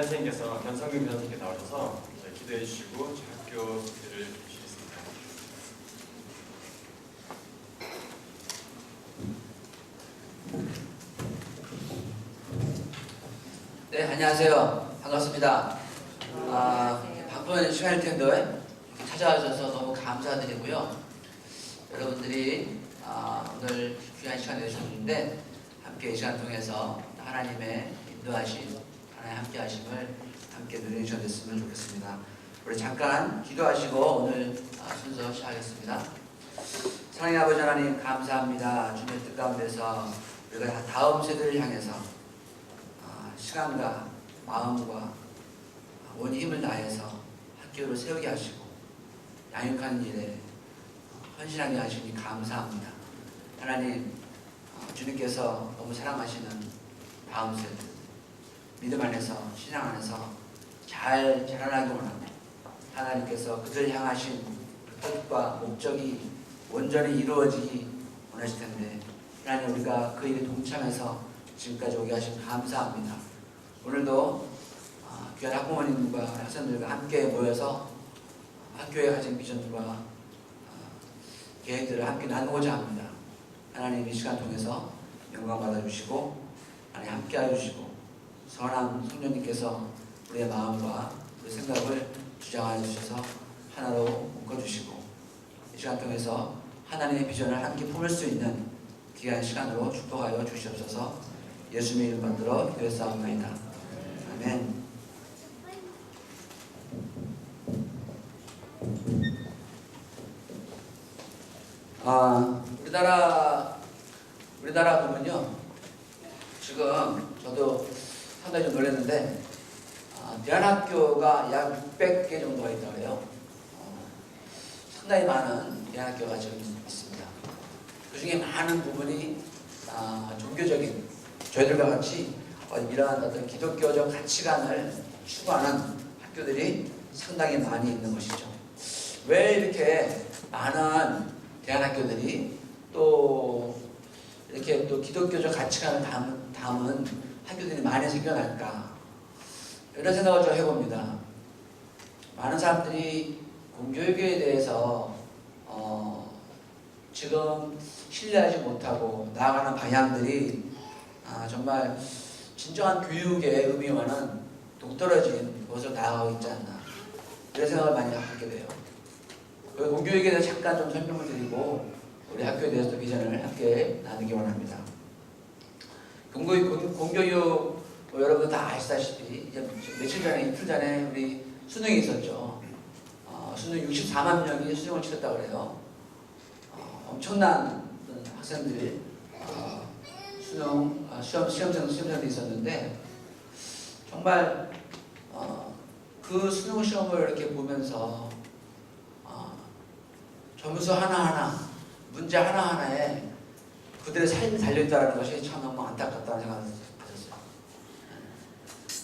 선생님께서 변성균 교사님께 나오셔서 기도해 주시고 학교 소개를 해주시겠습니다. 네, 안녕하세요. 반갑습니다. 바쁜 시간일 텐데 찾아와주셔서 너무 감사드리고요. 여러분들이 오늘 귀한 시간 내주셨는데 함께 이 시간 통해서 하나님의 인도하심, 하나님 함께 하심을 함께 누리는 시간 됐으면 좋겠습니다. 우리 잠깐 기도하시고 오늘 순서 시작하겠습니다. 사랑의 아버지 하나님 감사합니다. 주님의 뜻 가운데서 우리가 다음 세대를 향해서 시간과 마음과 온 힘을 다해서 학교를 세우게 하시고 양육하는 일에 헌신하게 하시니 감사합니다. 하나님, 주님께서 너무 사랑하시는 다음 세대 믿음 안에서 신앙 안에서 잘 자라나기 원합니다. 하나님께서 그들을 향하신 그 뜻과 목적이 온전히 이루어지기 원하실 텐데 하나님, 우리가 그 일에 동참해서 지금까지 오게 하신 감사합니다. 오늘도 귀한 학부모님과 학생들과 함께 모여서 학교에 가진 비전과 계획들을 함께 나누고자 합니다. 하나님, 이 시간 통해서 영광 받아주시고 하나님 함께 해주시고 선한 성령님께서 우리의 마음과 우리 생각을 주장하여 주셔서 하나로 묶어주시고 이 시간 통해서 하나님의 비전을 함께 품을 수 있는 귀한 시간으로 축복하여 주시옵소서. 예수님의 이름 받들어 기도했사옵나이다. 아멘. 우리나라 보면요, 지금 저도 상당히 좀 놀랐는데 대안학교가 약 600개 정도가 있다고 해요. 상당히 많은 대안학교가 지금 있습니다. 그 중에 많은 부분이 종교적인, 저희들과 같이 이러한 어떤 기독교적 가치관을 추구하는 학교들이 상당히 많이 있는 것이죠. 왜 이렇게 많은 대안학교들이 또 이렇게 또 기독교적 가치관을 담은 학교들이 많이 생겨날까? 이런 생각을 좀 해봅니다. 많은 사람들이 공교육에 대해서 지금 신뢰하지 못하고 나아가는 방향들이 정말 진정한 교육의 의미와는 동떨어진 곳으로 나아가고 있지 않나, 이런 생각을 많이 하게 돼요. 공교육에 대해서 잠깐 좀 설명을 드리고 우리 학교에 대해서 비전을 함께 나누기 원합니다. 공교육 여러분 다 아시다시피 이제 며칠 전에, 이틀 전에 우리 수능이 있었죠. 수능 64만 명이 수능을 치렀다고 그래요. 엄청난 학생들이 시험생들이 있었는데 정말 그 수능 시험을 이렇게 보면서 점수 하나하나, 문제 하나하나에 그들의 삶이 달려있다는 것이 참 너무 안타깝다는 생각을 가졌어요.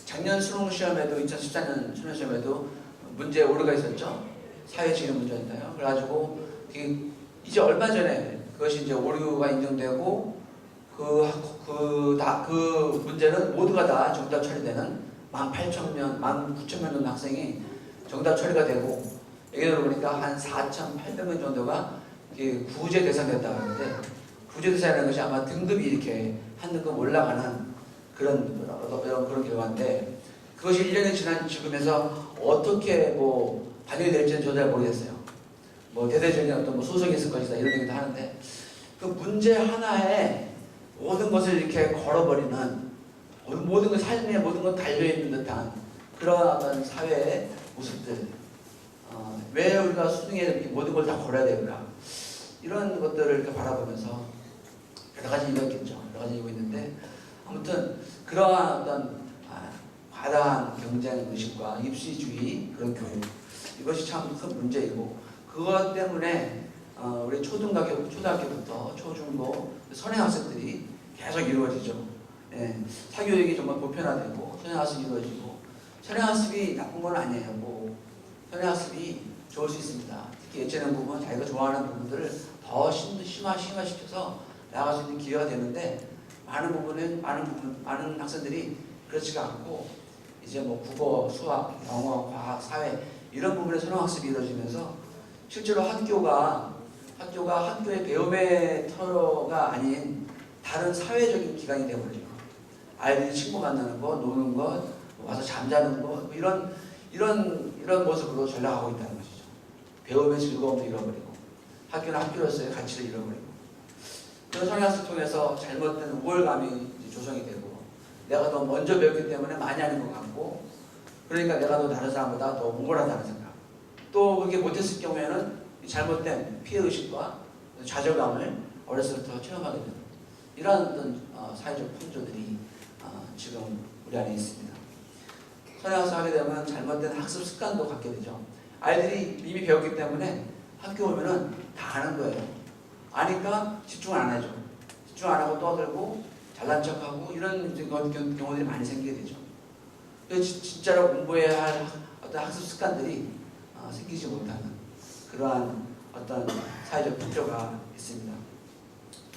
작년 수능 시험에도, 2014년 수능 시험에도 문제에 오류가 있었죠. 사회지능 문제였나요? 그래가지고 이제 얼마 전에 그것이 이제 오류가 인정되고 그 문제는 모두가 다 정답 처리되는 18,000명, 19,000명 정도 학생이 정답 처리가 되고, 얘기를 보니까 한 4,800명 정도가 구제 대상됐다고 하는데, 구제 대상이라는 것이 아마 등급이 이렇게 한 등급 올라가는 그런 결과인데, 그것이 1년이 지난 지금에서 어떻게 반영이 될지는 저도 잘 모르겠어요. 대대적인 어떤 소송이 있을 것이다, 이런 얘기도 하는데, 그 문제 하나에 모든 것을 이렇게 걸어버리는, 모든 것, 삶에 모든 것 달려있는 듯한 그런 어떤 사회의 모습들, 왜 우리가 수능에 이렇게 모든 걸 다 걸어야 될까, 이런 것들을 이렇게 바라보면서 여러 가지 이유가 있겠죠. 여러 가지 이유가 있는데, 아무튼 그러한 어떤 과다한 경쟁 의식과 입시주의, 그런 교육, 이것이 참 큰 문제이고, 그것 때문에 우리 초등학교부터 초중고 선행학습들이 계속 이루어지죠. 사교육이 정말 보편화되고 선행학습이 이루어지고, 선행학습이 나쁜 건 아니에요. 선행학습이 좋을 수 있습니다. 특히 예체능 부분, 자기가 좋아하는 부분들을 더 심화시켜서 나아갈 수 있는 기회가 되는데, 많은 학생들이 그렇지가 않고 이제 뭐 국어, 수학, 영어, 과학, 사회 이런 부분의 선행학습이 이루어지면서 실제로 학교가 학교의 배움의 터가 아닌 다른 사회적인 기관이 되어버려요. 아이들이 친구 만나는 것, 노는 것, 와서 잠자는 것 뭐 이런 모습으로 전락하고 있다는 것이죠. 배움의 즐거움도 잃어버리고 학교는 학교로서의 가치를 잃어버리고 그런 선행학습을 통해서 잘못된 우월감이 조성이 되고 내가 더 먼저 배웠기 때문에 많이 하는 것 같고 그러니까 내가 더 다른 사람보다 더 우월하다는 생각 또 그렇게 못했을 경우에는 잘못된 피해의식과 좌절감을 어렸을 때부터 체험하게 되는 이러한 어떤 사회적 풍조들이 지금 우리 안에 있습니다. 선행학습 하게 되면 잘못된 학습 습관도 갖게 되죠. 아이들이 이미 배웠기 때문에 학교 오면은 다 아는 거예요. 아니까 집중을 안 하죠. 집중 안 하고 떠들고 잘난 척하고 이런 경우들이 많이 생기게 되죠. 그래서 진짜로 공부해야 할 어떤 학습 습관들이 생기지 못하는 그러한 어떤 사회적 풍조가 있습니다.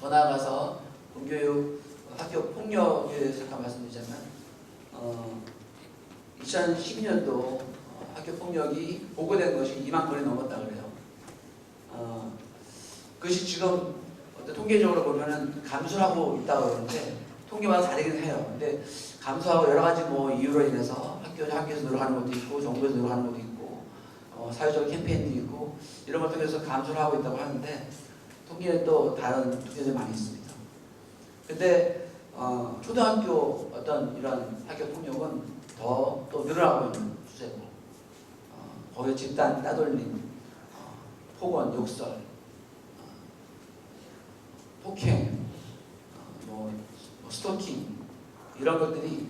더 나아가서 공교육, 학교 폭력에 대해서 잠깐 말씀드리자면 2012년도 학교 폭력이 보고된 것이 2만 건이 넘었다 그래요. 그것이 지금 통계적으로 보면은 감소하고 있다고 그러는데 통계마다 다르긴 해요. 근데 감소하고 여러 가지 뭐 이유로 인해서 학교에서 노력하는 것도 있고 정부에서 노력하는 것도 있고 사회적 캠페인도 있고 이런 것 통해서 감소를 하고 있다고 하는데 통계는 또 다른 통계들이 많이 있습니다. 근데 초등학교 어떤 이런 학교 폭력은 더 또 늘어나고 있는 추세고 거기에 집단 따돌림, 폭언, 욕설, 폭행, 스토킹 이런 것들이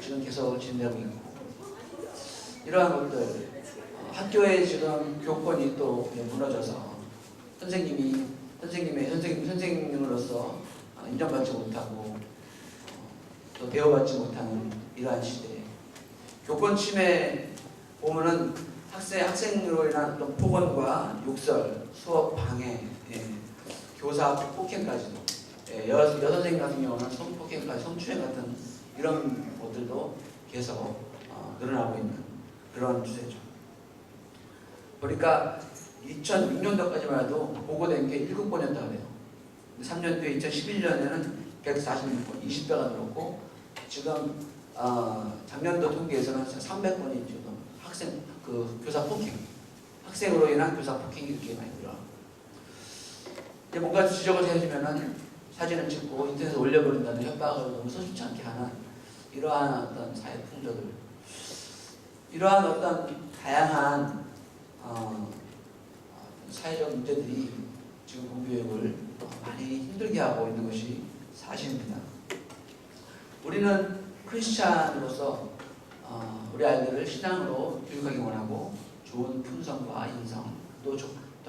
지금 계속 진행되고 있고 이러한 것들 학교의 지금 교권이 또 무너져서 선생님으로서 인정받지 못하고 또 대우받지 못하는 이러한 시대에 교권 침해 보면은 학생으로 인한 어떤 폭언과 욕설, 수업 방해, 교사 폭행까지도 여선생님 같은 경우는 성폭행까지 성추행 같은 이런 것들도 계속 늘어나고 있는 그런 추세죠. 보니까 2006년도까지만 해도 보고된 게 7건이었다 그래요. 3년 뒤에 2011년에는 146건, 20배가 늘었고 지금 작년도 통계에서는 300건이 지금 교사 폭행, 학생으로 인한 교사 폭행이 이렇게 많이 늘어. 이제 뭔가 지적을 해주면은 사진을 찍고 인터넷에 올려버린다는 협박을 너무 서슴지 않게 하는 이러한 어떤 사회 풍조들, 이러한 어떤 다양한 사회적 문제들이 지금 공교육을 많이 힘들게 하고 있는 것이 사실입니다. 우리는 크리스찬으로서 우리 아이들을 신앙으로 교육하기 원하고 좋은 품성과 인성 또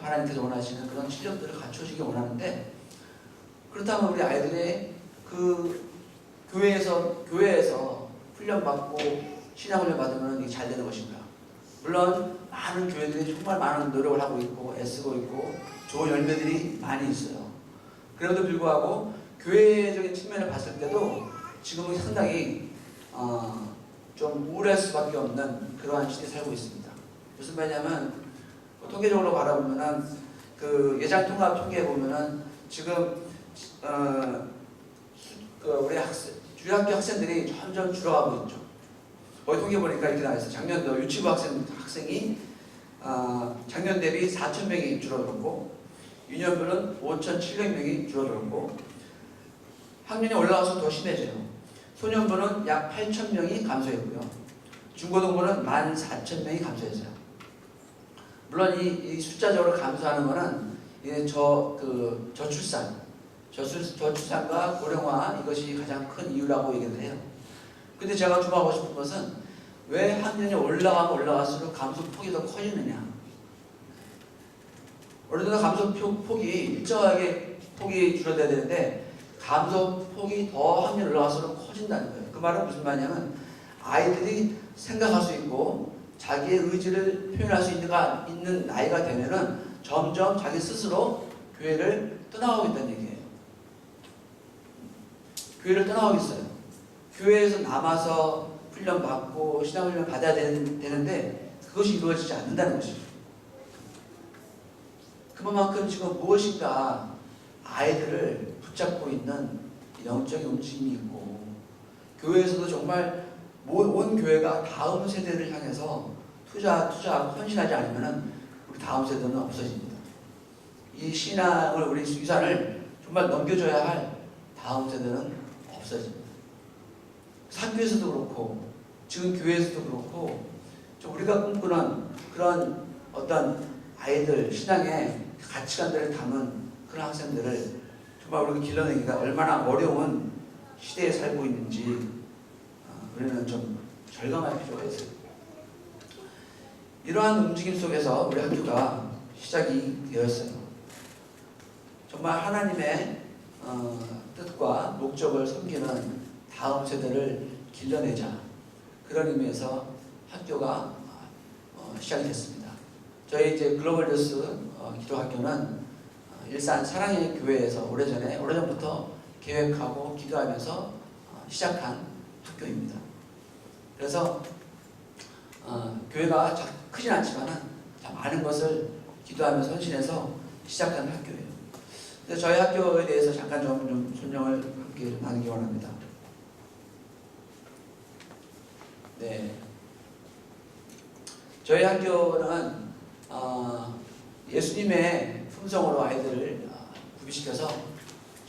하나님께서 원하시는 그런 실력들을 갖춰주기 원하는데 그렇다면 우리 아이들의 그 교회에서 훈련받고 신앙훈련 받으면 이게 잘 되는 것인가? 물론 많은 교회들이 정말 많은 노력을 하고 있고 애쓰고 있고 좋은 열매들이 많이 있어요. 그럼에도 불구하고 교회적인 측면을 봤을 때도 지금은 상당히 좀 우울할 수밖에 없는 그러한 시대에 살고 있습니다. 무슨 말이냐면 통계적으로 바라보면은 그 예장 통합 통계에 보면은 지금 우리 주요학교 학생들이 점점 줄어가고 있죠. 거기 통계 보니까 이렇게 나와 있어요. 작년도 유치부 학생이 작년 대비 4,000명이 줄어들었고 유년부는 5,700명이 줄어들었고 학년이 올라가서 더 심해져요. 소년부는 약 8,000명이 감소했고요. 중고등부는 14,000명이 감소했어요. 물론 이 숫자적으로 감소하는 거는 저출산과 고령화 이것이 가장 큰 이유라고 얘기를 해요. 근데 제가 주목하고 싶은 것은 왜 학년이 올라가면 올라갈수록 감소폭이 더 커지느냐. 어느 정도 감소폭이 일정하게 폭이 줄어들어야 되는데 감소폭이 더 학년이 올라갈수록 커진다는 거예요. 그 말은 무슨 말이냐면 아이들이 생각할 수 있고 자기의 의지를 표현할 수 있는 나이가 되면은 점점 자기 스스로 교회를 떠나가고 있다는 얘기예요. 교회를 떠나가고 있어요. 교회에서 남아서 훈련 받고 신앙 훈련 받아야 되는데 그것이 이루어지지 않는다는 것이죠. 그만큼 지금 무엇인가 아이들을 붙잡고 있는 영적인 움직임이 있고, 교회에서도 정말 온 교회가 다음 세대를 향해서 투자하고 헌신하지 않으면 우리 다음 세대는 없어집니다. 이 신앙을, 우리 유산을 정말 넘겨줘야 할 다음 세대는 없어집니다. 학교에서도 그렇고 지금 교회에서도 그렇고 우리가 꿈꾸는 그런 어떤 아이들 신앙의 가치관들을 담은 그런 학생들을 정말 우리가 길러내기가 얼마나 어려운 시대에 살고 있는지 우리는 좀 절감할 필요가 있어요. 이러한 움직임 속에서 우리 학교가 시작이 되었어요. 정말 하나님의 뜻과 목적을 섬기는 다음 세대를 길러내자, 그런 의미에서 학교가 시작이 됐습니다. 저희 이제 글로벌 유스 기도학교는 일산 사랑의 교회에서 오래전부터 계획하고 기도하면서 시작한 학교입니다. 그래서 교회가 크진 않지만 많은 것을 기도하면서 헌신해서 시작한 학교예요. 그래서 저희 학교에 대해서 잠깐 좀 설명을 함께 나누기 원합니다. 네, 저희 학교는 예수님의 품성으로 아이들을 구비시켜서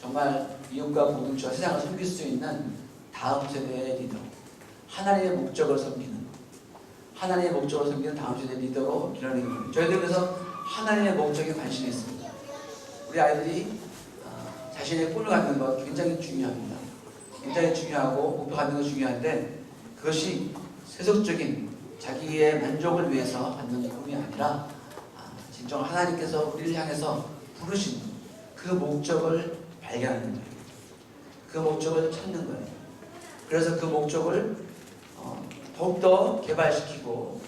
정말 이웃과 공동체와 세상을 섬길 수 있는 다음 세대의 리더, 하나님의 목적을 섬기는 다음 세대 리더로 길러내는 겁니다. 저희들 그래서 하나님의 목적에 관심이 있습니다. 우리 아이들이 자신의 꿈을 갖는 것 굉장히 중요합니다. 굉장히 중요하고 목표 갖는 것 중요한데, 그것이 세속적인 자기의 만족을 위해서 갖는 꿈이 아니라 진정 하나님께서 우리를 향해서 부르신 그 목적을 발견하는 거예요. 그 목적을 찾는 거예요. 그래서 그 목적을 더욱더 개발시키고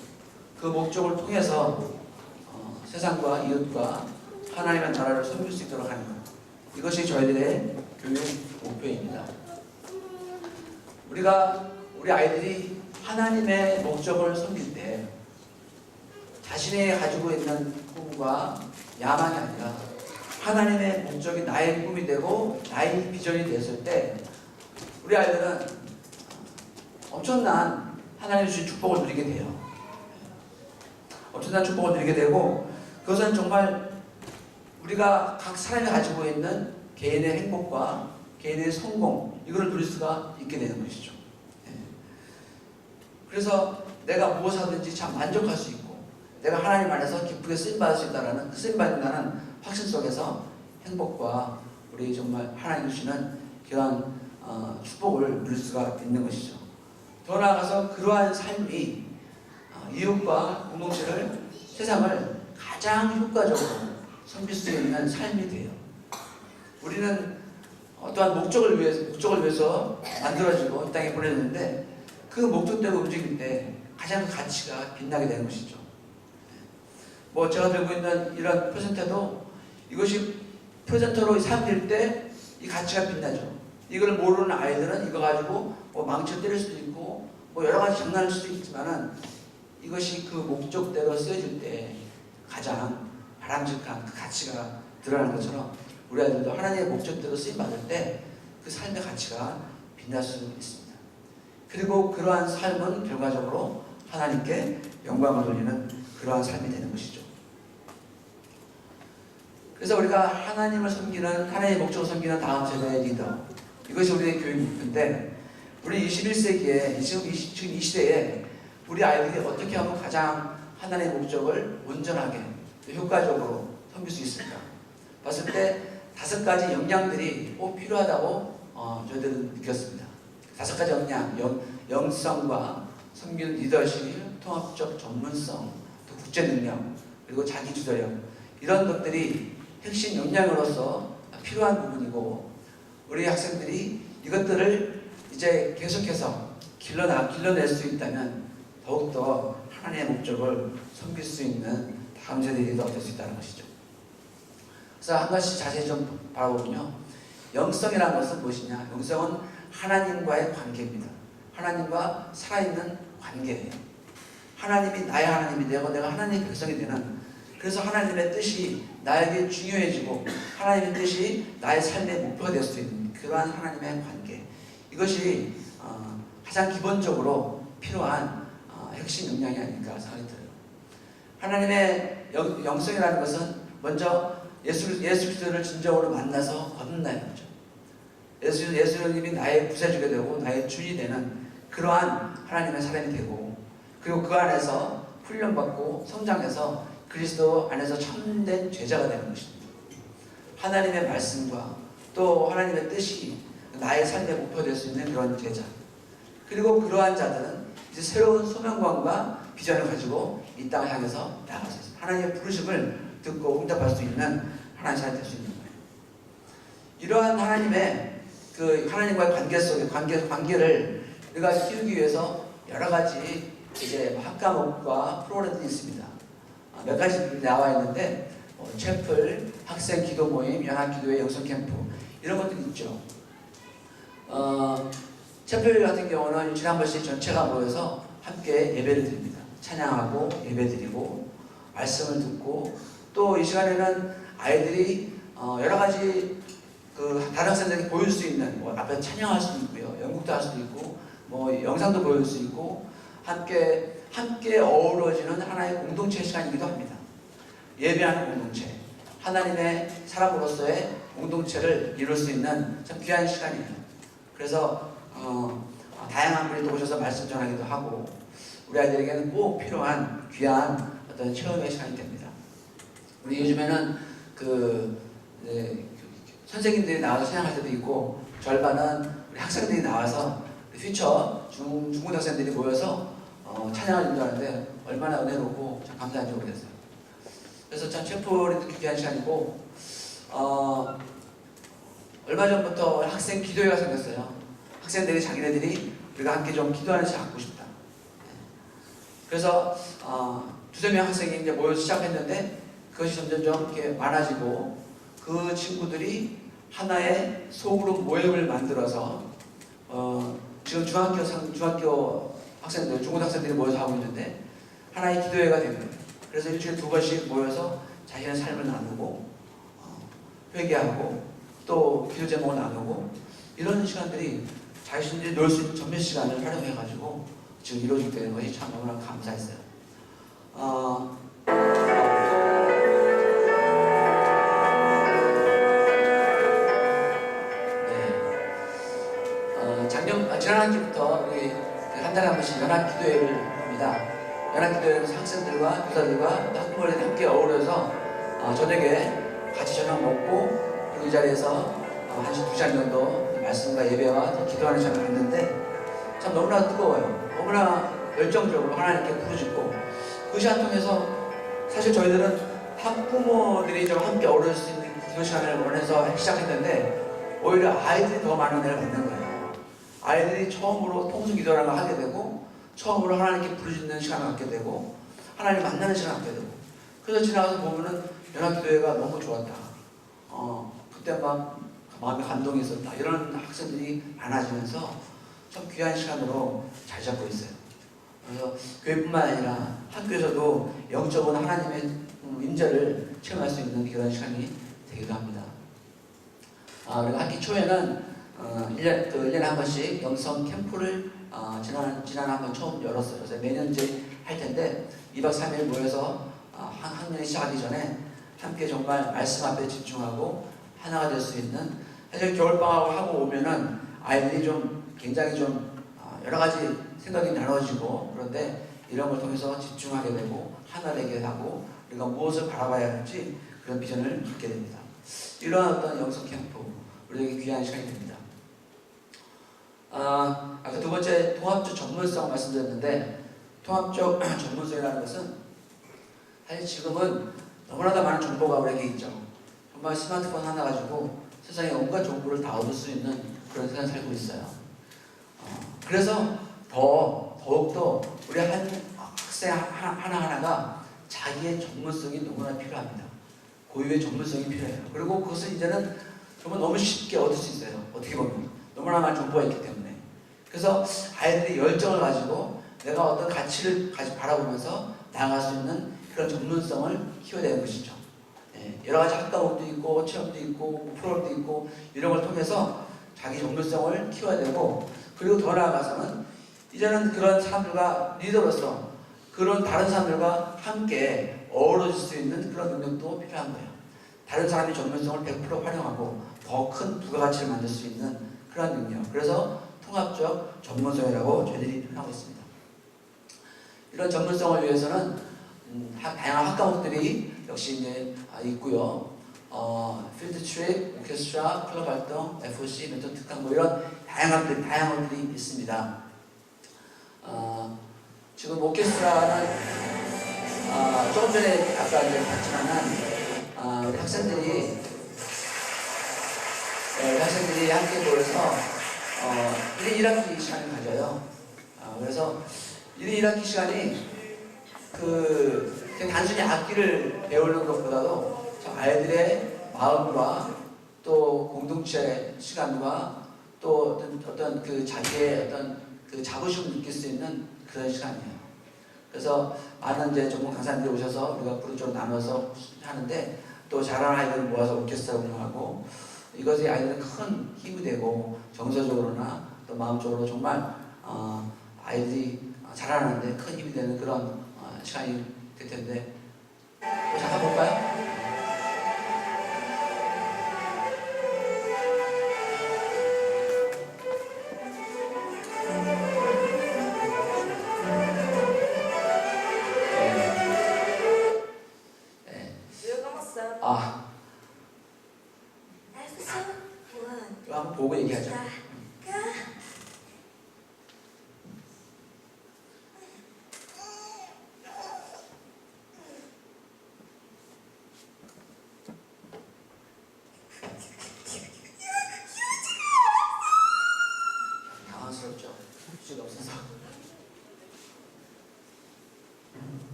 그 목적을 통해서 세상과 이웃과 하나님의 나라를 섬길 수 있도록 하는 것, 이것이 저희들의 교육 목표입니다. 우리 아이들이 하나님의 목적을 섬길 때 자신이 가지고 있는 꿈과 야망이 아니라 하나님의 목적이 나의 꿈이 되고 나의 비전이 됐을 때 우리 아이들은 엄청난 하나님 주신 축복을 누리게 돼요. 엄청난 축복을 누리게 되고, 그것은 정말 우리가 각 사람이 가지고 있는 개인의 행복과 개인의 성공, 이거를 누릴 수가 있게 되는 것이죠. 그래서 내가 무엇을 하든지 참 만족할 수 있고, 내가 하나님 안에서 기쁘게 쓰임받을 수 있다는 그 쓰임받는다는 확신 속에서 행복과 우리 정말 하나님 주시는 그런 축복을 누릴 수가 있는 것이죠. 더 나아가서 그러한 삶이 이웃과 공동체를, 세상을 가장 효과적으로 섬길 수 있는 삶이 돼요. 우리는 어떠한 목적을 위해서 만들어지고 이 땅에 보내졌는데, 그 목적대로 움직일 때 가장 가치가 빛나게 되는 것이죠. 제가 들고 있는 이런 프레젠터도 이것이 프레젠터로 사용될 때 이 가치가 빛나죠. 이걸 모르는 아이들은 이거 가지고 망치를 때릴 수도 있고 여러 가지 장난을 칠 수도 있지만은, 이것이 그 목적대로 쓰여질 때 가장 바람직한 그 가치가 드러나는 것처럼 우리 아이들도 하나님의 목적대로 쓰임받을 때 그 삶의 가치가 빛날 수 있습니다. 그리고 그러한 삶은 결과적으로 하나님께 영광을 돌리는 그러한 삶이 되는 것이죠. 그래서 우리가 하나님을 섬기는, 하나님의 목적을 섬기는 다음 세대의 리더, 이것이 우리의 교육 목표인데, 우리 21세기에 지금 이 시대에 우리 아이들이 어떻게 하면 가장 하나님의 목적을 온전하게 효과적으로 섬길 수 있을까 봤을 때 5가지 역량들이 꼭 필요하다고 저희들은 느꼈습니다. 5가지 역량, 영성과 섬기는 리더십, 통합적 전문성, 또 국제 능력, 그리고 자기 주도력, 이런 것들이 핵심 역량으로서 필요한 부분이고, 우리 학생들이 이것들을 이제 계속해서 길러낼 수 있다면 더욱더 하나님의 목적을 섬길 수 있는 다음 세대 리더가 될 수 있다는 것이죠. 그래서 한 가지 자세히 좀 바라보면요, 영성이라는 것은 무엇이냐? 영성은 하나님과의 관계입니다. 하나님과 살아있는 관계예요. 하나님이 나의 하나님이 되고 내가 하나님의 백성이 되는, 그래서 하나님의 뜻이 나에게 중요해지고 하나님의 뜻이 나의 삶의 목표가 될 수 있는 그러한 하나님의 관계, 이것이 가장 기본적으로 필요한 핵심 역량이 아닐까 생각이 들어요. 하나님의 영성이라는 것은 먼저 예수 그리스도를 진정으로 만나서 거듭나는 거죠. 예수님이 나의 구세주가 되고 나의 주인이 되는 그러한 하나님의 사람이 되고, 그리고 그 안에서 훈련받고 성장해서 그리스도 안에서 참된 제자가 되는 것입니다. 하나님의 말씀과 또 하나님의 뜻이 나의 삶의 목표가 될 수 있는 그런 제자, 그리고 그러한 자들은 이제 새로운 소명관과 비전을 가지고 이 땅을 향해서 나아갈 수 있습니다. 하나님의 부르심을 듣고 응답할 수 있는 하나님의 사람이 될 수 있는 거예요. 이러한 하나님의 그 하나님과의 관계 속에 관계를 우리가 키우기 위해서 여러 가지 이제 학과목과 프로그램들이 있습니다. 몇 가지 나와 있는데 채플, 학생 기도 모임, 연합기도회, 영성 캠프 이런 것들이 있죠. 채플 같은 경우는 일주일에 한 번씩 전체가 모여서 함께 예배를 드립니다. 찬양하고 예배드리고 말씀을 듣고, 또 이 시간에는 아이들이 여러 가지 그 다른 학생들에게 보여줄 수 있는 앞에 찬양할 수도 있고요, 연극도 할 수도 있고, 영상도 보여줄 수 있고, 함께 어우러지는 하나의 공동체 시간이기도 합니다. 예배하는 공동체, 하나님의 사람으로서의 공동체를 이룰 수 있는 참 귀한 시간이에요. 그래서 다양한 분이 또 오셔서 말씀 전하기도 하고, 우리 아이들에게는 꼭 필요한 귀한 어떤 체험의 시간이 됩니다. 우리 요즘에는 선생님들이 나와서 찬양할 때도 있고, 절반은 우리 학생들이 나와서 퓨처 중고등학생들이 모여서 찬양을 인도하는데 얼마나 은혜롭고 참 감사한지 모르겠어요. 그래서 참 채플이 듣기 귀한 시간이고, 얼마 전부터 학생 기도회가 생겼어요. 학생들이 자기네들이 우리가 함께 좀 기도하는 시간 갖고 싶다. 그래서 두세 명 학생이 이제 모여서 시작했는데, 그것이 점점 이렇게 많아지고, 그 친구들이 하나의 소그룹 모임을 만들어서 지금 중학교 학생들, 중고등학생들이 모여서 하고 있는데 하나의 기도회가 된 거예요. 그래서 일주일에 2번씩 모여서 자신의 삶을 나누고 회개하고 또 기도 제목을 나누고, 이런 시간들이 자신들이 놀 수 있는 전몇 시간을 활용해가지고 지금 이루어지게 되는 것이 참 너무나 감사했어요. 지난 학기부터 우리 한 달에 한 번씩 연합기도회를 합니다. 연합기도회는 학생들과 교사들과 학부모들이 함께 어우러서 저녁에 같이 저녁 먹고, 그리고 이 자리에서 1시간, 2시간 정도 말씀과 예배와 기도하는 시간을 갖는데 참 너무나 뜨거워요. 너무나 열정적으로 하나님께 부르짖고, 그 시간 통해서 사실 저희들은 학부모들이 좀 함께 어우러질 수 있는 기도 시간을 원해서 시작했는데 오히려 아이들이 더 많은 은혜를 받는 거예요. 아이들이 처음으로 통수기도라는 걸 하게 되고, 처음으로 하나님께 부르짖는 시간을 갖게 되고, 하나님 만나는 시간을 갖게 되고, 그래서 지나가서 보면은 연합기도회가 너무 좋았다. 그때 막 마음에 감동이 있었다. 이런 학생들이 많아지면서 참 귀한 시간으로 잘 잡고 있어요. 그래서 교회뿐만 아니라 학교에서도 영적인 하나님의 임재를 체험할 수 있는 그런 시간이 되기도 합니다. 그리고 학기 초에는 1년에 한 번씩 영성 캠프를 지난 한 번 처음 열었어요. 그래서 매년 이제 할 텐데 2박 3일 모여서 학년이 시작하기 전에 함께 정말 말씀 앞에 집중하고 하나가 될 수 있는, 사실 겨울방학을 하고 오면은 아이들이 좀 굉장히 좀 여러 가지 생각이 나눠지고, 그런데 이런 걸 통해서 집중하게 되고 하나 되게 하고 우리가 무엇을 바라봐야 할지 그런 비전을 갖게 됩니다. 이러한 어떤 영성 캠프 우리에게 귀한 시간이 됩니다. 아까 두 번째 통합적 전문성 말씀드렸는데, 통합적 전문성이라는 것은 사실 지금은 너무나도 많은 정보가 우리에게 있죠. 정말 스마트폰 하나 가지고 세상에 온갖 정보를 다 얻을 수 있는 그런 세상에 살고 있어요. 그래서 더욱더 우리 한 학생 하나하나가 자기의 전문성이 너무나 필요합니다. 고유의 전문성이 필요해요. 그리고 그것을 이제는 정말 너무 쉽게 얻을 수 있어요. 어떻게 보면 너무나 많은 정보가 있기 때문에. 그래서 아이들이 열정을 가지고 내가 어떤 가치를 바라보면서 나아갈 수 있는 그런 전문성을 키워야 되는 것이죠. 예, 여러 가지 학과목도 있고 체험도 있고 프로그램도 있고 이런 걸 통해서 자기 전문성을 키워야 되고, 그리고 더 나아가서는 이제는 그런 사람들과 리더로서 그런 다른 사람들과 함께 어우러질 수 있는 그런 능력도 필요한 거예요. 다른 사람의 전문성을 100% 활용하고 더 큰 부가가치를 만들 수 있는 그런 능력. 그래서 통합적 전문성이라고 저희들이 표현하고 있습니다. 이런 전문성을 위해서는 다양한 학과목들이 역시 이제 있고요. 필드 트립, 오케스트라, 클럽 활동, FOC, 멘토 특강 뭐 이런 다양한 것들이 있습니다. 지금 오케스트라는 조금 전에 아까 이제 봤지만은 우리 학생들이 함께 모여서 1인 1학기 시간을 가져요. 그래서 1인 1학기 시간이 그냥 단순히 악기를 배우는 것보다도 저 아이들의 마음과 또 공동체 시간과 또 어떤 그 자기의 어떤 그 자부심을 느낄 수 있는 그런 시간이에요. 그래서 많은 이제 전문 강사님들이 오셔서 우리가 그룹으로 나눠서 하는데, 또 잘하는 아이들을 모아서 오케스트라 운영하고, 이것이 아이들은 큰 힘이 되고 정서적으로나 또 마음적으로 정말 아이들이 자라나는데 큰 힘이 되는 그런 시간이 될 텐데, 잠깐 볼까요? 이거 한번 보고 얘기하죠. 당황스럽죠. 휴지가 없어서.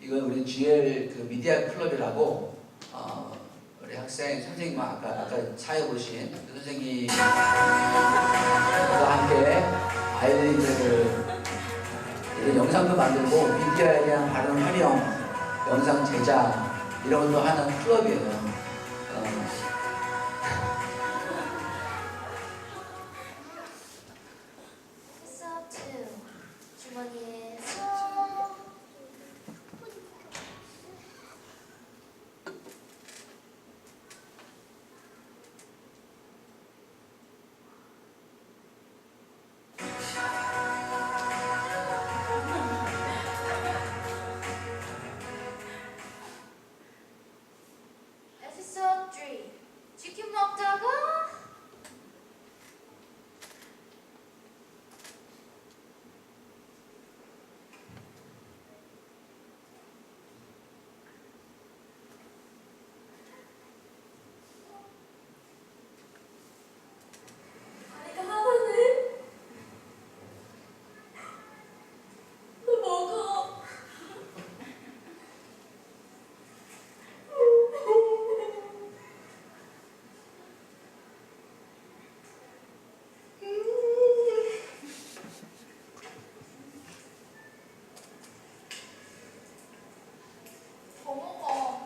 이건 우리 GL 그 미디어 클럽이라고 우리 학생 선생님 아까 사회 보신 그 선생님과 함께 아이들이 이제 영상도 만들고 미디어에 대한 발언 활용, 영상 제작 이런 것도 하는 클럽이에요. 치킨 먹자고? 아이가 하라네. 너 먹어. 더 먹어.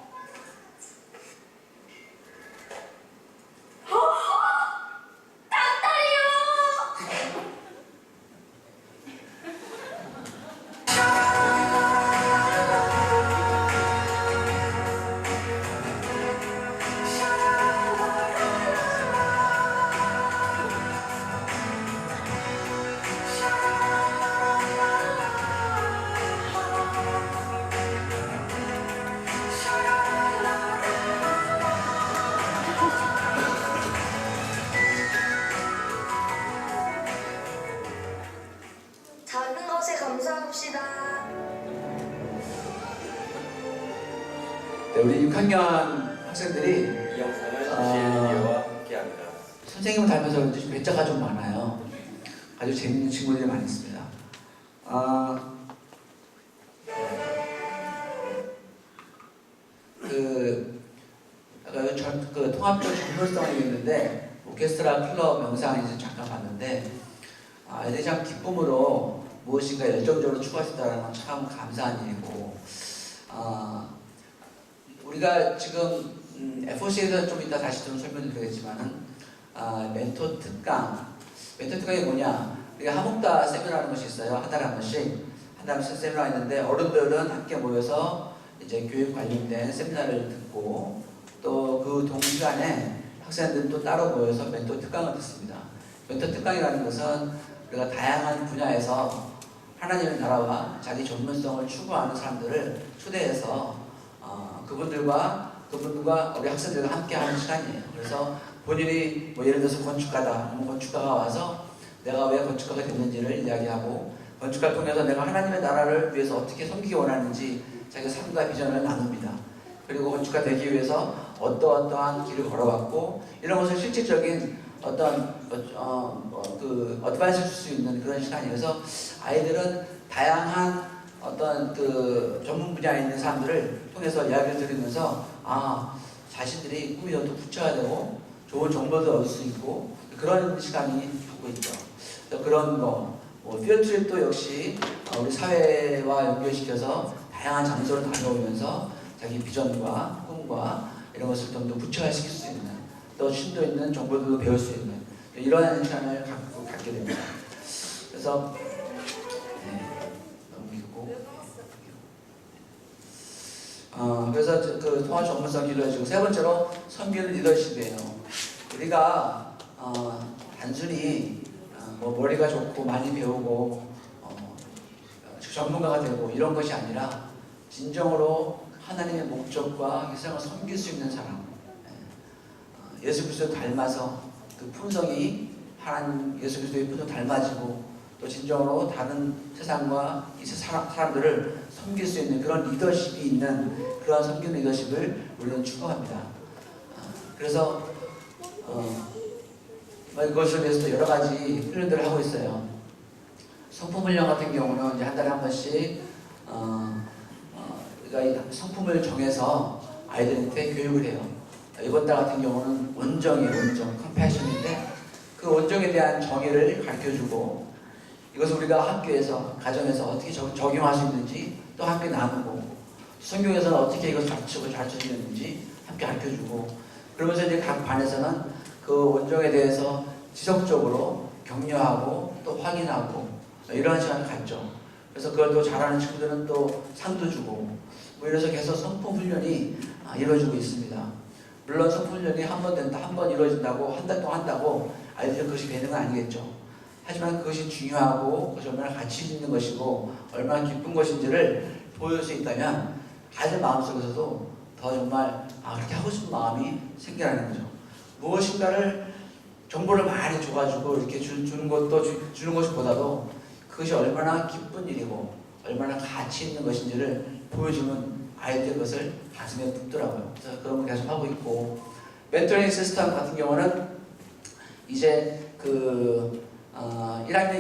닭다리요. 작은 것에 감사합시다. 네, 우리 6학년 학생들이 이 영상을 GL미디어와 함께합니다. 선생님을 닮아서 그런지 괴짜가 좀 많아요. 아주 재밌는 친구들이 많이 있습니다. 통합적 전문성이 있는데 오케스트라, 클럽, 명상에서 잠깐 봤는데 아이들이 참 기쁨으로 무엇인가 열정적으로 추구하신다는 건 참 감사한 일이고 우리가 지금 FOC에서 좀 이따 다시 좀 설명드리겠지만은 멘토 특강이 뭐냐? 우리가 하목다 세미나라는 것이 있어요. 한 달에 한 번씩 세미나가 있는데 어른들은 함께 모여서 이제 교육 관련된 세미나를 듣고 또 그 동시간에 학생들은 또 따로 모여서 멘토 특강을 듣습니다. 멘토 특강이라는 것은 우리가 다양한 분야에서 하나님의 나라와 자기 전문성을 추구하는 사람들을 초대해서 그분들과 우리 학생들과 함께하는 시간이에요. 그래서 본인이 뭐 예를 들어서 건축가다, 건축가가 와서 내가 왜 건축가가 됐는지를 이야기하고 건축가를 통해서 내가 하나님의 나라를 위해서 어떻게 섬기기 원하는지 자기 삶과 비전을 나눕니다. 그리고 건축가 되기 위해서 어떠한 길을 걸어왔고 이런 것을 실질적인 어떤 어드바이스를 줄 수 있는 그런 시간이어서 아이들은 다양한 어떤 그 전문 분야에 있는 사람들을 통해서 이야기를 들으면서 자신들이 꿈이 더 붙여야 되고 좋은 정보도 얻을 수 있고 그런 시간이 갖고 있죠. 그런 필드트립도 역시 우리 사회와 연결시켜서 다양한 장소를 다녀오면서 자기 비전과 꿈과 이런 것을 좀 더 구체화시킬 수 있는 또 심도 있는 정보들도 배울 수 있는 이러한 시간을 갖게 됩니다. 그래서 그래서 그 통합 전문성 길러지고 세 번째로 선교는 리더십이에요. 우리가 단순히 머리가 좋고 많이 배우고 전문가가 되고 이런 것이 아니라 진정으로 하나님의 목적과 세상을 섬길 수 있는 사람, 예수 그리스도 닮아서 그 품성이 하나님 예수 그리스도의 품성 닮아지고 또 진정으로 다른 세상과 이 사람들을 섬길 수 있는 그런 리더십이 있는 그런 섬기는 리더십을 우리는 추구합니다. 그래서 그것을 위해서 여러 가지 훈련들을 하고 있어요. 성품 훈련 같은 경우는 이제 한 달에 한 번씩 우리가 성품을 정해서 아이들한테 교육을 해요. 이번 달 같은 경우는 원정, 컴패션인데 그 원정에 대한 정의를 가르쳐주고 이것을 우리가 학교에서, 가정에서 어떻게 적용할 수 있는지 또 함께 나누고 성경에서는 어떻게 이것을 가르쳐주는지 함께 가르쳐주고 그러면서 이제 각 반에서는 그 원정에 대해서 지속적으로 격려하고 또 확인하고 이러한 시간을 갖죠. 그래서 그걸 또 잘하는 친구들은 또 상도 주고 이래서 계속 성품 훈련이 이루어지고 있습니다. 물론 성품 훈련이 한 번 이루어진다고 한 달 동안 한다고 아이들은 그것이 되는 건 아니겠죠. 하지만 그것이 중요하고 그것이 얼마나 가치 있는 것이고 얼마나 기쁜 것인지를 보여줄 수 있다면 아이들 마음속에서도 더 정말 그렇게 하고 싶은 마음이 생겨나는 거죠. 무엇인가를 정보를 많이 줘가지고 이렇게 주는 것보다도 그것이 얼마나 기쁜 일이고 얼마나 가치 있는 것인지를 보여주면 아이들 그것을 가슴에 붙더라고요. 그래서 그런 걸 계속 하고 있고 멘토링 시스템 같은 경우는 이제 1학년,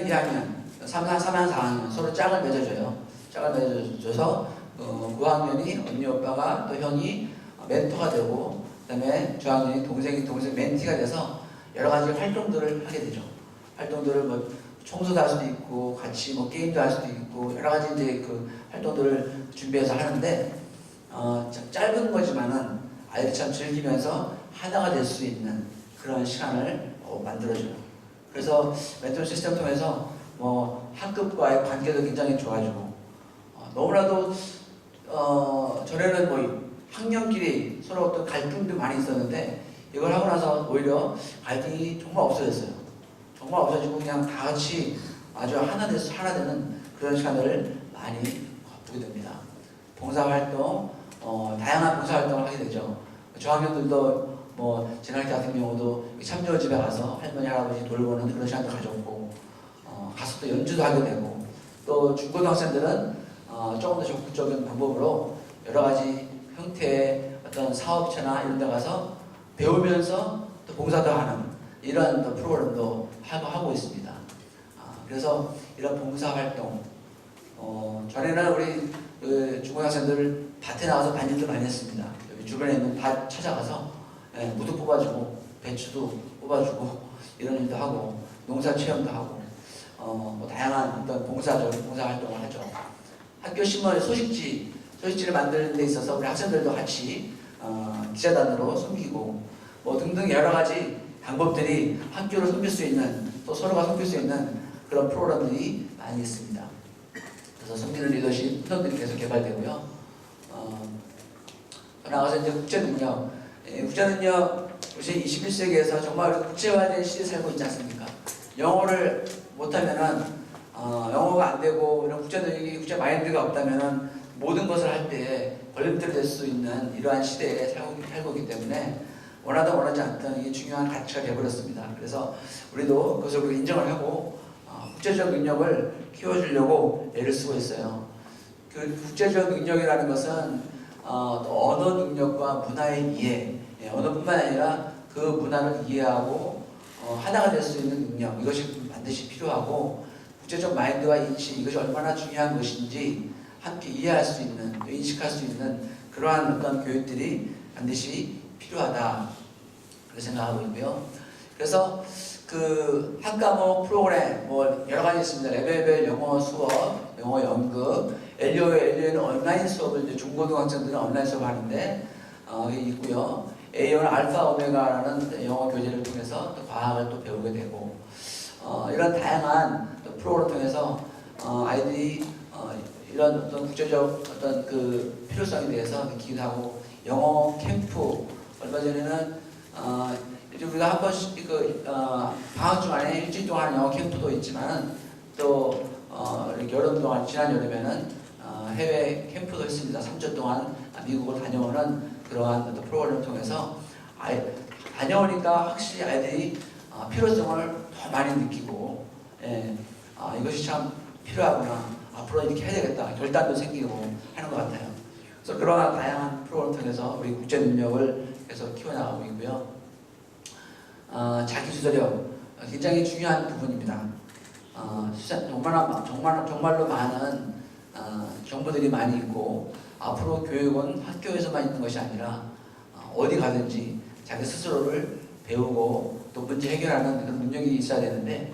2학년, 3학년, 4학년 서로 짝을 맺어줘요. 짝을 맺어줘서 그 학년이 언니, 오빠가 또 형이 멘토가 되고 그다음에 저학년이 동생 멘티가 돼서 여러 가지 활동들을 하게 되죠. 활동들을 청소도 할 수도 있고 같이 게임도 할 수도 있고 여러 가지 이제 그 활동들을 준비해서 하는데 짧은 거지만은 아이들처럼 즐기면서 하나가 될 수 있는 그런 시간을 만들어줘요. 그래서 멘토 시스템 통해서 학급과의 관계도 굉장히 좋아지고 너무나도 전에는 학년끼리 서로 어떤 갈등도 많이 있었는데 이걸 하고 나서 오히려 갈등이 정말 없어졌어요. 정말 없어지고 그냥 다 같이 아주 하나 되는 그런 시간들을 많이 갖게 됩니다. 봉사활동, 다양한 봉사활동을 하게 되죠. 저학년들도 지난해 같은 경우도 참조 집에 가서 할머니, 할아버지 돌보는 그런 시간도 가졌고 가서 또 연주도 하게 되고 또 중고등학생들은 조금 더 적극적인 방법으로 여러 가지 형태의 어떤 사업체나 이런 데 가서 배우면서 또 봉사도 하는 이런 또 프로그램도 하고 있습니다. 그래서 이런 봉사활동 전에는 우리 중고등학생들 밭에 나가서 반일도 많이 했습니다. 여기 주변에 있는 밭 찾아가서 무도 뽑아주고 배추도 뽑아주고 이런 일도 하고 농사 체험도 하고 뭐 다양한 어떤 봉사 활동을 하죠. 학교 신문의 소식지를 만드는 데 있어서 우리 학생들도 같이 기자단으로 섬기고 뭐 등등 여러 가지 방법들이 학교를 섬길 수 있는 또 서로가 섬길 수 있는 그런 프로그램들이 많이 있습니다. 그래서 섬기는 리더십 프로그램들이 계속 개발되고요. 나가서 이제 국제능력, 우리 21세기에서 정말 국제화된 시대에 살고 있지 않습니까? 영어를 못하면은 영어가 안 되고 이런 국제능력이 국제 마인드가 없다면은 모든 것을 할 때 걸림돌이 될 수 있는 이러한 시대에 살고 있기 때문에 원하든 원하지 않든 이게 중요한 가치가 되어버렸습니다. 그래서 우리도 그것을 인정을 하고 국제적 능력을 키워주려고 애를 쓰고 있어요. 그 국제적 능력이라는 것은 언어 능력과 문화의 이해, 언어뿐만 아니라 그 문화를 이해하고 하나가 될 수 있는 능력, 이것이 반드시 필요하고 국제적 마인드와 인식, 이것이 얼마나 중요한 것인지 함께 이해할 수 있는, 인식할 수 있는 그러한 어떤 교육들이 반드시 필요하다 그렇게 생각하고 있고요. 그래서 그 한 과목 프로그램 뭐 여러 가지 있습니다. 레벨별 영어 수업, 영어 연극, LEO는 온라인 수업을 이제 중고등학생들은 온라인 수업을 하는데 있고요. A는 알파 오메가라는 영어 교재를 통해서 또 과학을 또 배우게 되고 이런 다양한 프로그램을 통해서 아이들이 이런 어떤 국제적 어떤 그 필요성에 대해서 느끼기도 하고 영어 캠프 얼마 전에는 우리가 한 번씩 방학 중간에 일주일 동안 영어 캠프도 있지만 또 여름 동안 지난 여름에는 해외 캠프도 있습니다. 3주 동안 미국을 다녀오는 그러한 프로그램을 통해서 다녀오니까 확실히 아이들이 필요성을 더 많이 느끼고 이것이 참 필요하구나. 앞으로 이렇게 해야 되겠다. 결단도 생기고 하는 것 같아요. 그래서 그러한 다양한 프로그램을 통해서 우리 국제 능력을 계속 키워나가고 있고요. 자기 주도력 굉장히 중요한 부분입니다. 정말로 많은 정보들이 많이 있고 앞으로 교육은 학교에서만 있는 것이 아니라 어디 가든지 자기 스스로를 배우고 또 문제 해결하는 그런 능력이 있어야 되는데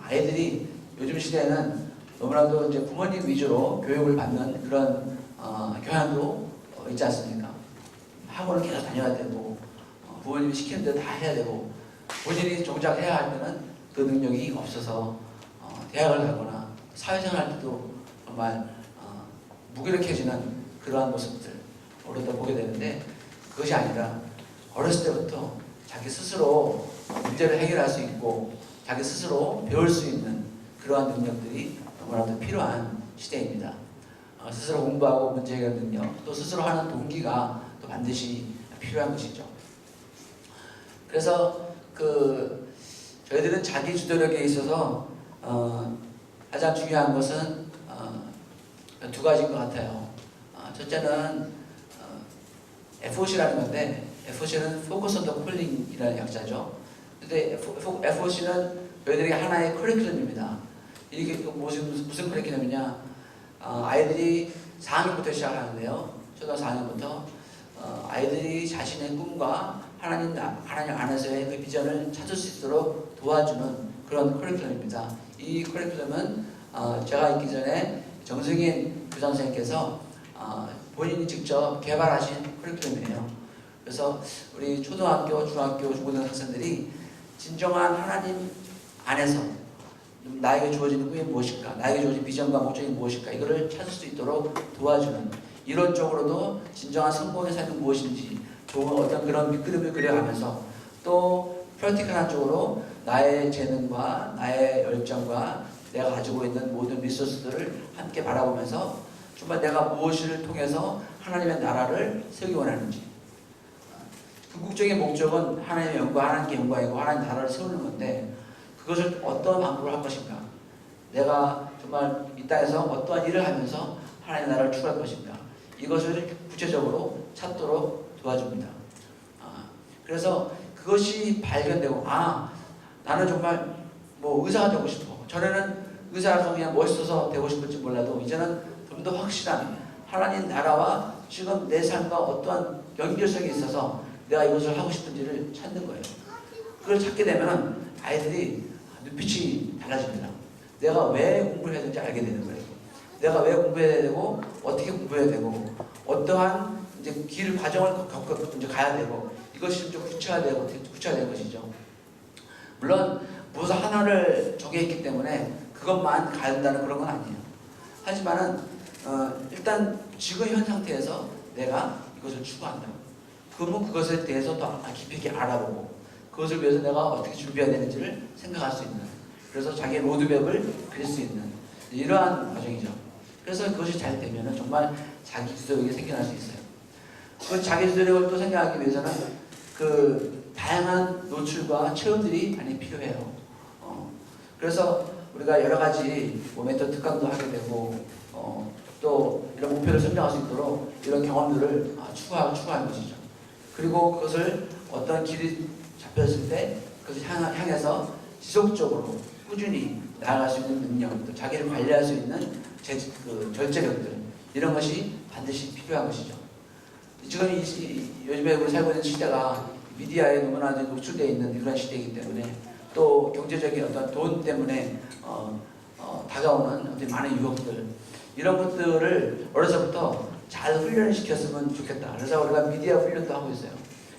아이들이 요즘 시대에는 너무나도 이제 부모님 위주로 교육을 받는 그런 경향도 있지 않습니까? 학원을 계속 다녀야 되고 부모님이 시키는 대로 다 해야 되고 본인이 정작 해야 할 때는 그 능력이 없어서 대학을 가거나 사회생활 할 때도 정말 무기력해지는 그러한 모습들 우리도 보게 되는데 그것이 아니라 어렸을 때부터 자기 스스로 문제를 해결할 수 있고 자기 스스로 배울 수 있는 그러한 능력들이 너무나도 필요한 시대입니다. 스스로 공부하고 문제 해결 능력 또 스스로 하는 동기가 또 반드시 필요한 것이죠. 그래서 저희들은 자기 주도력에 있어서 가장 중요한 것은 두 가지인 것 같아요. 첫째는 FOC라는 건데 FOC는 Focus on the Calling이라는 약자죠. 근데 FOC는 저희들이 하나의 커리큘럼입니다. 이게 무슨 커리큘럼이냐? 아이들이 4학년부터 시작하는데요. 초등학교 4학년부터 아이들이 자신의 꿈과 하나님 안에서의 그 비전을 찾을 수 있도록 도와주는 그런 커리큘럼입니다. 이 커리큘럼은 제가 있기 전에 정승인 교장 선생님께서 본인이 직접 개발하신 커리큘럼이에요. 그래서 우리 초등학교, 중학교, 중고등학교 학생들이 진정한 하나님 안에서 나에게 주어진 꿈이 무엇일까? 나에게 주어진 비전과 목적이 무엇일까? 이거를 찾을 수 있도록 도와주는 이론적으로도 진정한 성공의 삶이 무엇인지 좋은 어떤 그런 밑그림을 그려가면서 또 프랙티컬한 쪽으로 나의 재능과 나의 열정과 내가 가지고 있는 모든 리소스들을 함께 바라보면서 정말 내가 무엇을 통해서 하나님의 나라를 세우기 원하는지 궁극적인 목적은 하나님의 하나님께 영광이고 하나님의 나라를 세우는 건데 그것을 어떤 방법으로 할 것인가 내가 정말 이 땅에서 어떠한 일을 하면서 하나님의 나라를 추구할 것인가 이것을 구체적으로 찾도록 도와줍니다. 그래서 그것이 발견되고 나는 정말 뭐 의사가 되고 싶어. 전에는 의사라서 그냥 멋있어서 되고 싶을지 몰라도 이제는 좀 더 확실한 하나님 나라와 지금 내 삶과 어떠한 연결성이 있어서 내가 이것을 하고 싶은지를 찾는 거예요. 그걸 찾게 되면 아이들이 눈빛이 달라집니다. 내가 왜 공부를 해야 되는지 알게 되는 거예요. 내가 왜 공부해야 되고 어떻게 공부해야 되고 어떠한 이제 길 과정을 겪고 이제 가야 되고 이것이 좀 구체화되는 것이죠. 물론 무엇 하나를 정해있기 때문에 그것만 가야 된다는 그런 건 아니에요. 하지만은 일단 지금 현 상태에서 내가 이것을 추구한다. 그러면 그것에 대해서 더 깊이 있게 알아보고 그것을 위해서 내가 어떻게 준비해야 되는지를 생각할 수 있는, 그래서 자기의 로드맵을 그릴 수 있는 이러한 과정이죠. 그래서 그것이 잘 되면은 정말 자기 주도력이 생겨날 수 있어요. 그 자기 주도력을 또 생각하기 위해서는 그 다양한 노출과 체험들이 많이 필요해요. 그래서 우리가 여러 가지 멘토 특강도 하게 되고 또 이런 목표를 설정할 수 있도록 이런 경험들을 추구하는 것이죠. 그리고 그것을 어떤 길이 잡혔을 때 그것을 향해서 지속적으로 꾸준히 나아갈 수 있는 능력, 또 자기를 관리할 수 있는 절제력들, 이런 것이 반드시 필요한 것이죠. 지금 요즘에 우리 살고 있는 시대가 미디어에 너무나 노출되어 있는 그런 시대이기 때문에 또 경제적인 어떤 돈 때문에 다가오는 어떤 많은 유혹들, 이런 것들을 어려서부터 잘 훈련을 시켰으면 좋겠다. 그래서 우리가 미디어 훈련도 하고 있어요.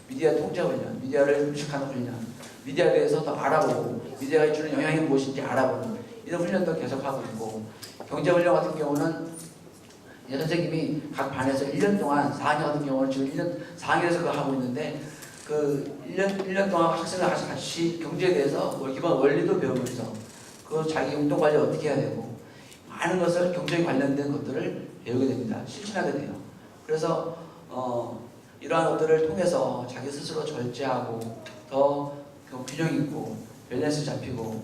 미디어 통제 훈련, 미디어를 음식하는 훈련, 미디어에 대해서 더 알아보고 미디어가 주는 영향이 무엇인지 알아보고 이런 훈련도 계속하고 있고, 경제 훈련 같은 경우는 선생님이 각 반에서 1년 동안 4학년 같은 경우는 지금 4학년에서 그거 하고 있는데 그 1년 동안 학생과 같이 경제에 대해서 기본 원리도 배우면서 그 자기 용돈 관리 어떻게 해야 되고 많은 것을 경제에 관련된 것들을 배우게 됩니다. 실천하게 돼요. 그래서 이러한 것들을 통해서 자기 스스로 절제하고 더 균형 있고 밸런스 잡히고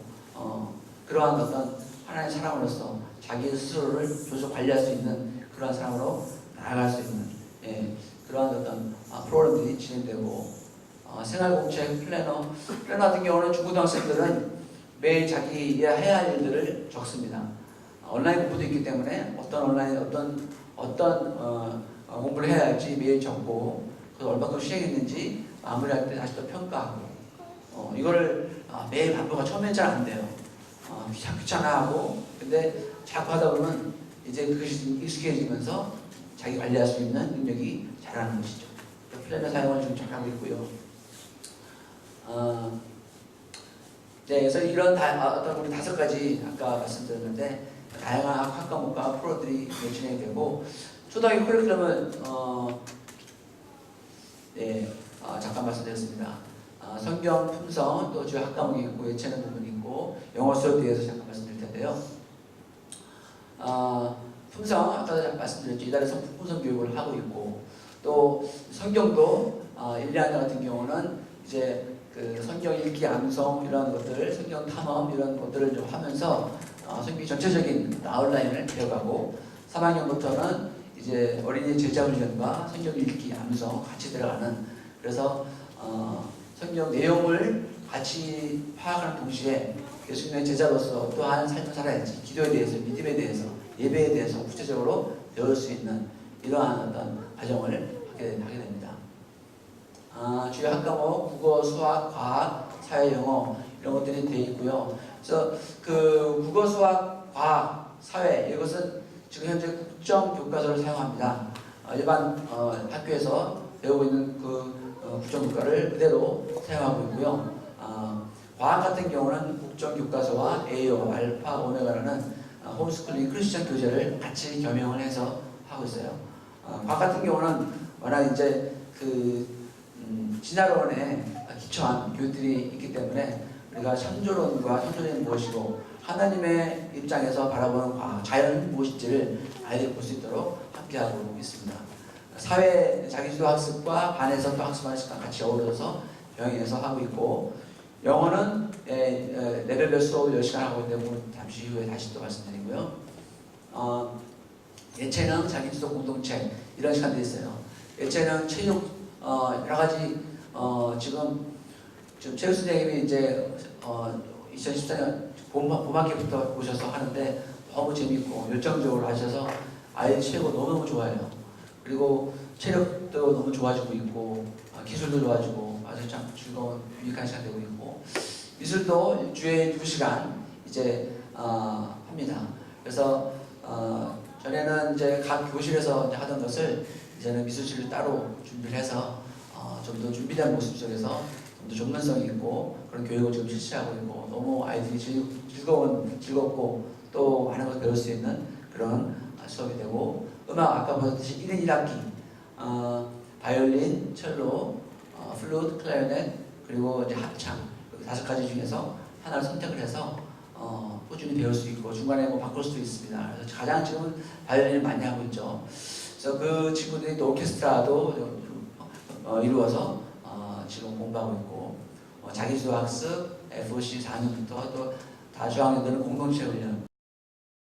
그러한 어떤 하나의 사람으로서 자기 스스로를 조수 관리할 수 있는 그러한 사람으로 나아갈 수 있는 그러한 어떤 프로그램들이 진행되고 생활공책 플래너 같은 경우는 중고등학생들은 매일 자기 해야 할 일들을 적습니다. 온라인 공부도 있기 때문에 어떤 공부를 해야 할지 매일 적고 그래서 얼마큼 시행했는지 마무리할 때 다시 또 평가하고 이거를 매일 반복하면 처음엔 잘 안 돼요. 귀찮아하고 근데 자꾸 하다 보면 이제 그것이 익숙해지면서 자기 관리할 수 있는 능력이 자라는 것이죠. 플래너 사용을 지금 잘하고 있고요. 네, 그래서 이런 어떤 우리 5가지 아까 말씀드렸는데 다양한 학과 과목과 프로들이 진행되고 초등학교 커리큘럼은 잠깐 말씀드렸습니다. 성경, 품성, 또 주요 학과목이 있고 예체능 부분이 있고 영어 수업에 대해서 잠깐 말씀드릴 텐데요. 품성 아까 말씀드렸죠. 이달에서 품성 교육을 하고 있고 또 성경도 1, 2학년 같은 경우는 이제 그 성경 읽기, 암송 이런 것들, 성경 탐험 이런 것들을 좀 하면서 성경 전체적인 아웃라인을 배워가고 3학년부터는 이제 어린이 제자 훈련과 성경 읽기, 암송 같이 들어가는, 그래서 성경 내용을 같이 파악하는 동시에 예수님의 제자로서 또한 삶을 살아야지 기도에 대해서, 믿음에 대해서, 예배에 대해서 구체적으로 배울 수 있는 이러한 어떤 과정을 하게 됩니다. 주요 학과목 국어, 수학, 과학, 사회, 영어 이런 것들이 되어 있고요. 그래서 그 국어, 수학, 과학, 사회 이것은 지금 현재 국정 교과서를 사용합니다. 일반 학교에서 배우고 있는 그 국정 교과를 그대로 사용하고 있고요. 과학 같은 경우는 국정 교과서와 AO, 알파, 오메가라는 홈스쿨링 크리스천 교재를 같이 겸용을 해서 하고 있어요. 과학 같은 경우는 워낙 이제 그 진화론에 기초한 교육들이 있기 때문에 우리가 창조론과 창조론이 무엇이고 하나님의 입장에서 바라보는 과학, 자연은 무엇인지를 아이들이 볼 수 있도록 함께하고 있습니다. 사회 자기주도 학습과 반에서 또 학습하는 시간 같이 어우러져서 병행해서 하고 있고, 영어는 레벨별 수업을 10시간 하고 있는데 잠시 후에 다시 또 말씀드리고요. 예체능, 자기주도 공동체 이런 시간들이 있어요. 예체능, 체육 여러 가지 지금 체육 선생님이 이제 2014년 봄학기부터 오셔서 하는데 너무 재밌고 열정적으로 하셔서 아이들 체육을 너무너무 좋아해요. 그리고 체력도 너무 좋아지고 있고 기술도 좋아지고 아주 참 즐거운 유익한 시간 되고 있고 미술도 일주일에 2시간 이제 합니다. 그래서 전에는 이제 각 교실에서 이제 하던 것을 이제는 미술실을 따로 준비를 해서 좀 더 준비된 모습 속에서 좀 더 전문성 있고 그런 교육을 지금 실시하고 있고 너무 아이들이 즐겁고 또 많은 것을 배울 수 있는 그런 수업이 되고 음악 아까 보셨듯이 1인 1악기 바이올린, 첼로, 플루트, 클라리넷 그리고 이제 합창 이렇게 5가지 중에서 하나를 선택을 해서 꾸준히 배울 수 있고 중간에 뭐 바꿀 수도 있습니다. 그래서 가장 지금 바이올린을 많이 하고 있죠. 그래서 그 친구들이 또 오케스트라도 이루어서 지금 공부하고 있고 자기주도 학습, FOC 4년부터 또 다중학년들은 공동체 훈련